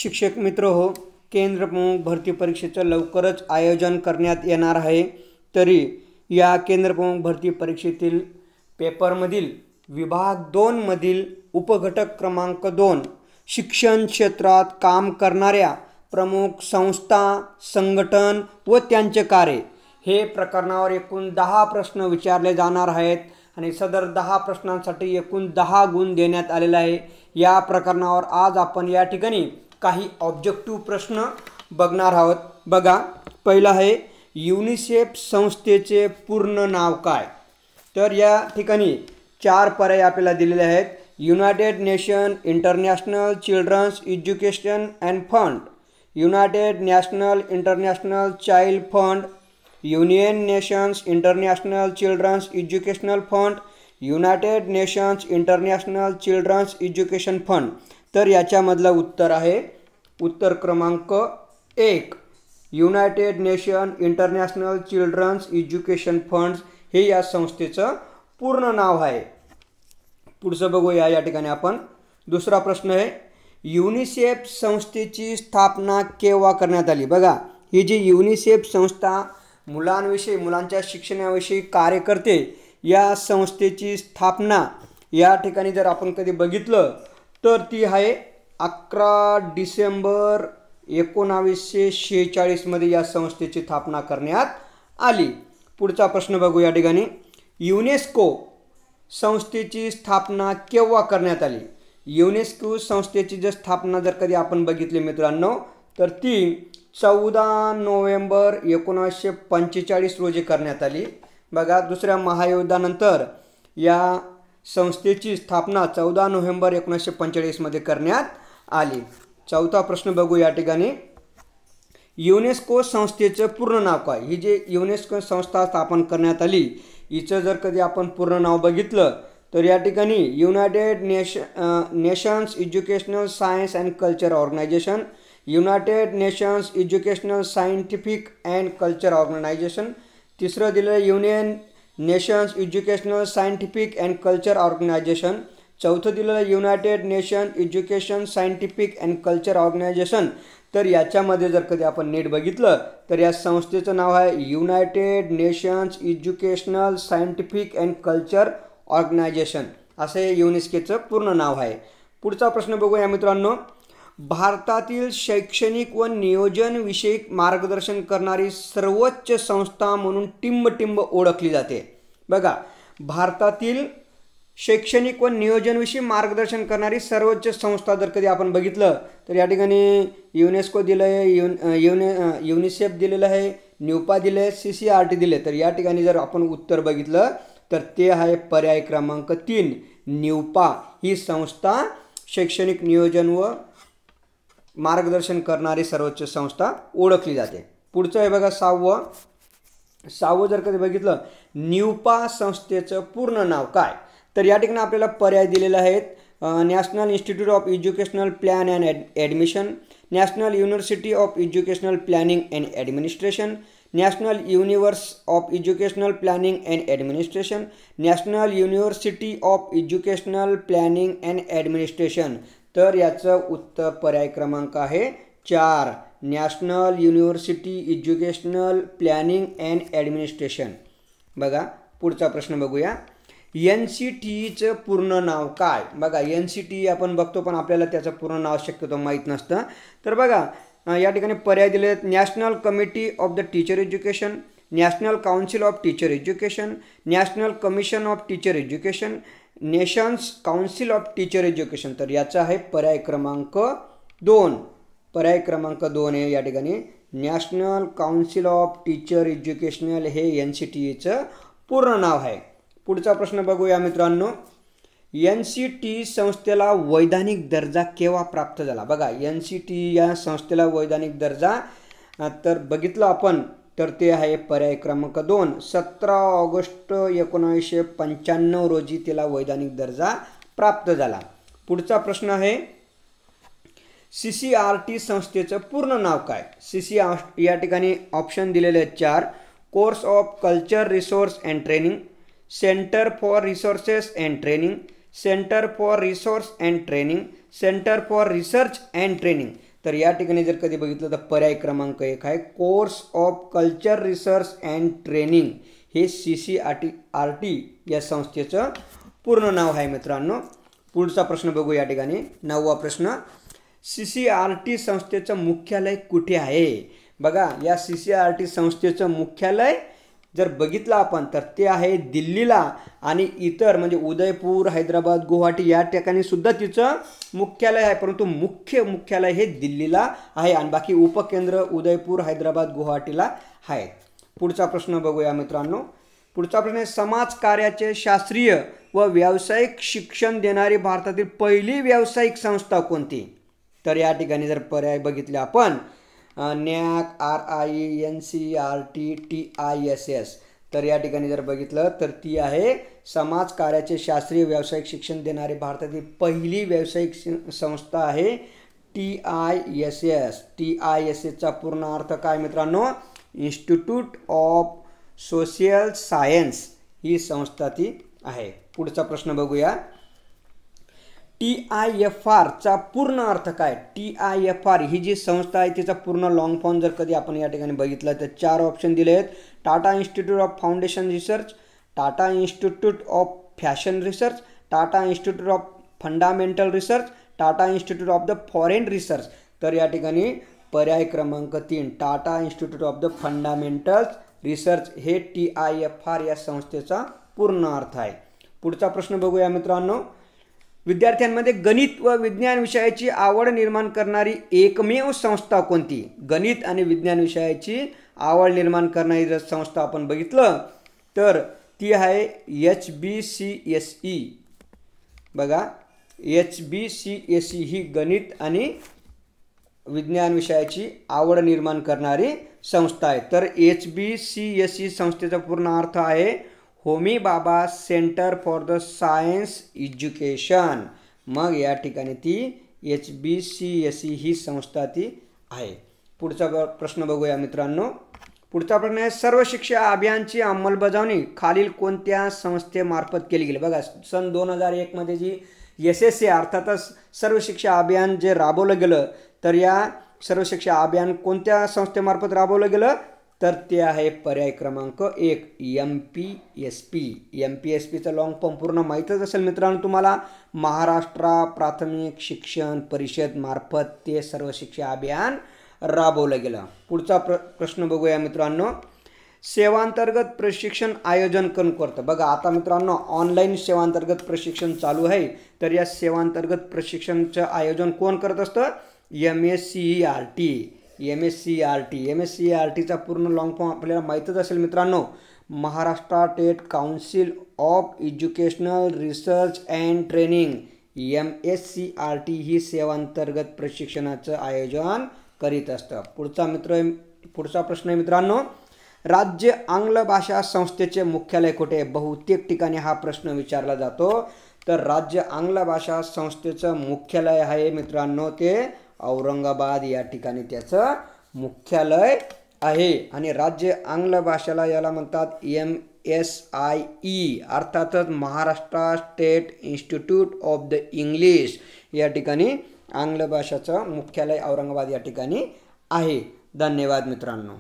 शिक्षक मित्र हो, केंद्र प्रमुख भरती परीक्षेचं लवकरच आयोजन करण्यात येणार आहे। तरी या केंद्र प्रमुख भरती परीक्षेतील पेपरमधील विभाग 2 मधील उपघटक क्रमांक 2 शिक्षण क्षेत्रात काम करणाऱ्या प्रमुख संस्था, संघटन व त्यांचे कार्य हे प्रकरणावर एकूण 10 प्रश्न विचारले जाणार आहेत आणि सदर 10 प्रश्नांसाठी एकूण 10 गुण देण्यात आलेले आहे। या प्रकरणावर आज आपण या ठिकाणी काही ऑब्जेक्टिव्ह प्रश्न बघणार आहोत। बघा, पहिला आहे युनिसेफ संस्थेचे पूर्ण नाव काय? तर या ठिकाणी 4 पर्याय आपल्याला दिलेले आहेत। United Nation International Children's Education and Fund, United National International Child Fund, Union Nations International Children's Educational Fund, United Nations International Children's Education Fund. तर याच्यामधलं उत्तर आहे उत्तर क्रमांक 1, United Nation International Children's Education Funds हे या संस्थेचं पूर्ण नाव आहे। पुढचं बघूया या ठिकाणी आपण। दुसरा प्रश्न आहे युनिसेफ संस्थेची स्थापना केव्हा करण्यात आली? बघा, ही जी युनिसेफ संस्था मुलांविषयी, मुलांच्या शिक्षणाविषयी कार्य करते, या संस्थेची स्थापना या ठिकाणी जर आपण कधी बघितलं तर ती आहे 11 डिसेंबर 1946 मध्ये या संस्थेची स्थापना करण्यात आली। पुढचा प्रश्न बघू या ठिकाणी। युनेस्को संस्थेची स्थापना केव्हा करण्यात आली? युनेस्को संस्थेची जर स्थापना जर कधी आपण बघितली मित्रांनो तर ती 14 नोव्हेंबर 1945 रोजी करण्यात आली। बघा, दुसऱ्या महायुद्धानंतर या संस्थेची स्थापना 14 नोव्हेंबर 1945 मध्ये करण्यात आली। चौथा प्रश्न बघू या ठिकाणी। युनेस्को संस्थेचं पूर्ण नाव काय? ही जे युनेस्को संस्था स्थापन करण्यात आली हिचं जर कधी आपण पूर्ण नाव बघितलं तर या ठिकाणी United Nations Educational Science and Culture Organization, United Nations Educational Scientific and Culture Organization, तिसरं दिलं Union Nations Educational Scientific and Culture Organization, चौथं दिलं United Nation Education Scientific and Culture Organization. तर याच्यामध्ये जर कधी आपण नीट बघितलं तर या संस्थेचं नाव आहे United Nations Educational Scientific and Culture Organization, असे युनेस्कोचं पूर्ण नाव आहे। पुढचा प्रश्न बघूया मित्रांनो। भारतातील शैक्षणिक व नियोजन विषयक मार्गदर्शन करणारी सर्वोच्च संस्था म्हणून टिंब ओळखली जाते। बघा, भारतातील शैक्षणिक व नियोजनविषयी मार्गदर्शन करणारी सर्वोच्च संस्था जर कधी आपण बघितलं तर या ठिकाणी युनेस्को दिलं आहे, युनिसेफ दिलेलं आहे, न्यूपा दिलं आहे, CCRT दिले। तर या ठिकाणी जर आपण उत्तर बघितलं तर ते आहे पर्याय क्रमांक 3, न्यूपा ही संस्था शैक्षणिक नियोजन व मार्गदर्शन करणारी सर्वोच्च संस्था ओळखली जाते। पुढचं आहे बघा 6वं जर कधी बघितलं न्यूपा संस्थेचं पूर्ण नाव काय? तर या ठिकाणी आपल्याला पर्याय दिलेले आहेत। National institute of educational plan and admission, national university of educational planning and administration, national universe of educational planning and administration, national university of educational planning and administration. तर याचं उत्तर पर्याय क्रमांक आहे 4, national university educational planning and administration. बघा, पुढचा प्रश्न बघूया। NCTEचं पूर्ण नाव काय? बघा, NCTE आपण बघतो पण आपल्याला त्याचं पूर्ण नाव शक्यतो माहीत नसतं। तर बघा, या ठिकाणी पर्याय दिले आहेत। National committee of the teacher education, national council of teacher education, national commission of teacher education, nations council of teacher education. तर याचा आहे पर्याय क्रमांक 2, पर्याय क्रमांक 2 आहे या ठिकाणी national council of teacher educational हे NCTEचं पूर्ण नाव आहे। पुढचा प्रश्न बघूया मित्रांनो। NCTE संस्थेला वैधानिक दर्जा केव्हा प्राप्त झाला? बघा, NCTE या संस्थेला वैधानिक दर्जा तर बघितलं आपण तर ते आहे पर्याय क्रमांक 2, 17 ऑगस्ट 1995 रोजी तिला वैधानिक दर्जा प्राप्त झाला। पुढचा प्रश्न आहे CCRT संस्थेचं पूर्ण नाव काय? या ठिकाणी ऑप्शन दिलेले आहेत 4, course of culture resource and training, centre for resources and training, centre for resource and training, centre for research and training. तर या ठिकाणी जर कधी बघितलं तर पर्याय क्रमांक 1 आहे course of culture research and training, हे CCRT या संस्थेचं पूर्ण नाव आहे मित्रांनो. पुढचा प्रश्न बघू या ठिकाणी. 9वा प्रश्न, CCRT संस्थेचं मुख्यालय कुठे आहे? बघा या CCRT संस्थेचं मुख्यालय जर बघितलं आपण तर ते आहे दिल्लीला, आणि इतर म्हणजे उदयपूर, हैदराबाद, गुवाहाटी या ठिकाणी सुद्धा तिचं मुख्यालय आहे, परंतु मुख्यालय हे दिल्लीला आहे आणि बाकी उपकेंद्र उदयपूर, हैदराबाद, गुवाहाटीला आहेत. पुढचा प्रश्न बघूया मित्रांनो. पुढचा प्रश्न आहे समाज कार्याचे शास्त्रीय व व्यावसायिक शिक्षण देणारी भारतातील पहिली व्यावसायिक संस्था कोणती? तर या ठिकाणी जर पर्याय बघितले आपण NAAC, RIE, NCERT, TISS, तर या ठिकाणी जर बघितलं तर ती आहे समाज कार्याचे शास्त्रीय व्यावसायिक शिक्षण देणारी भारतातील पहिली व्यावसायिक संस्था आहे TISS. TISSचा पूर्ण अर्थ काय मित्रांनो? इन्स्टिट्यूट ऑफ सोशल सायन्स ही संस्था ती आहे. पुढचा प्रश्न बघूया. TIFR चा पूर्ण अर्थ काय? TIFR ही जी संस्था आहे तिचा पूर्ण लॉंग फॉर्म जर कधी आपण या ठिकाणी बघितलं तर 4 ऑप्शन दिले आहेत. Tata institute of foundation research, Tata institute of fashion research, Tata institute of fundamental research, Tata institute of the foreign research. तर या ठिकाणी पर्याय क्रमांक 3 Tata institute of the fundamental research हे TIFR या संस्थेचा पूर्ण अर्थ आहे. पुढचा प्रश्न बघूया मित्रांनो. विद्यार्थ्यांमध्ये गणित व विज्ञान विषयाची आवड निर्माण करणारी एकमेव संस्था कोणती? गणित आणि विज्ञान विषयाची आवड निर्माण करणारी जर संस्था आपण बघितलं तर ती आहे HBCSE. बघा HBCSE ही गणित आणि विज्ञान विषयाची आवड निर्माण करणारी संस्था आहे. तर HBCSE संस्थेचा पूर्ण अर्थ आहे Homi Bhabha centre for the science education. मग या ठिकाणी ती HBCSE ही संस्था ती आहे. पुढचा प्रश्न बघूया मित्रांनो. पुढचा प्रश्न आहे सर्व शिक्षा अभियानची अंमलबजावणी खालील कोणत्या संस्थेमार्फत केली गेली? बघा सन 2001 मध्ये जी SSA अर्थातच सर्व शिक्षा अभियान जे राबवलं गेलं तर या सर्व शिक्षा अभियान कोणत्या संस्थेमार्फत राबवलं गेलं? तर ते आहे पर्याय क्रमांक 1 MPSP. MPSPचा लॉंग फॉर्म पूर्ण माहीतच असेल मित्रांनो तुम्हाला. महाराष्ट्र प्राथमिक शिक्षण परिषद मार्फत ते सर्व शिक्षा अभियान राबवलं गेलं. पुढचा प्रश्न बघूया मित्रांनो. सेवांतर्गत प्रशिक्षण आयोजन कोण करतं? बघा आता मित्रांनो ऑनलाईन सेवांतर्गत प्रशिक्षण चालू आहे, तर या सेवांतर्गत प्रशिक्षणाचं आयोजन कोण करत असतं? MSCERT. MSCERTचा पूर्ण लॉंग फॉर्म आपल्याला माहीतच असेल मित्रांनो. Maharashtra state council of educational research and training. MSCERT ही सेवांतर्गत प्रशिक्षणाचं आयोजन करीत असतं. पुढचा प्रश्न आहे मित्रांनो. राज्य आंग्ल भाषा संस्थेचे मुख्यालय कुठे आहे? बहुतेक ठिकाणी हा प्रश्न विचारला जातो. तर राज्य आंग्ल भाषा संस्थेचं मुख्यालय आहे मित्रांनो ते औरंगाबाद या ठिकाणी त्याचं मुख्यालय आहे. आणि राज्य आंग्ल भाषेला याला म्हणतात MSIE अर्थातच Maharashtra state institute of the English. या ठिकाणी आंग्ल भाषेचं मुख्यालय औरंगाबाद या ठिकाणी आहे. धन्यवाद मित्रांनो.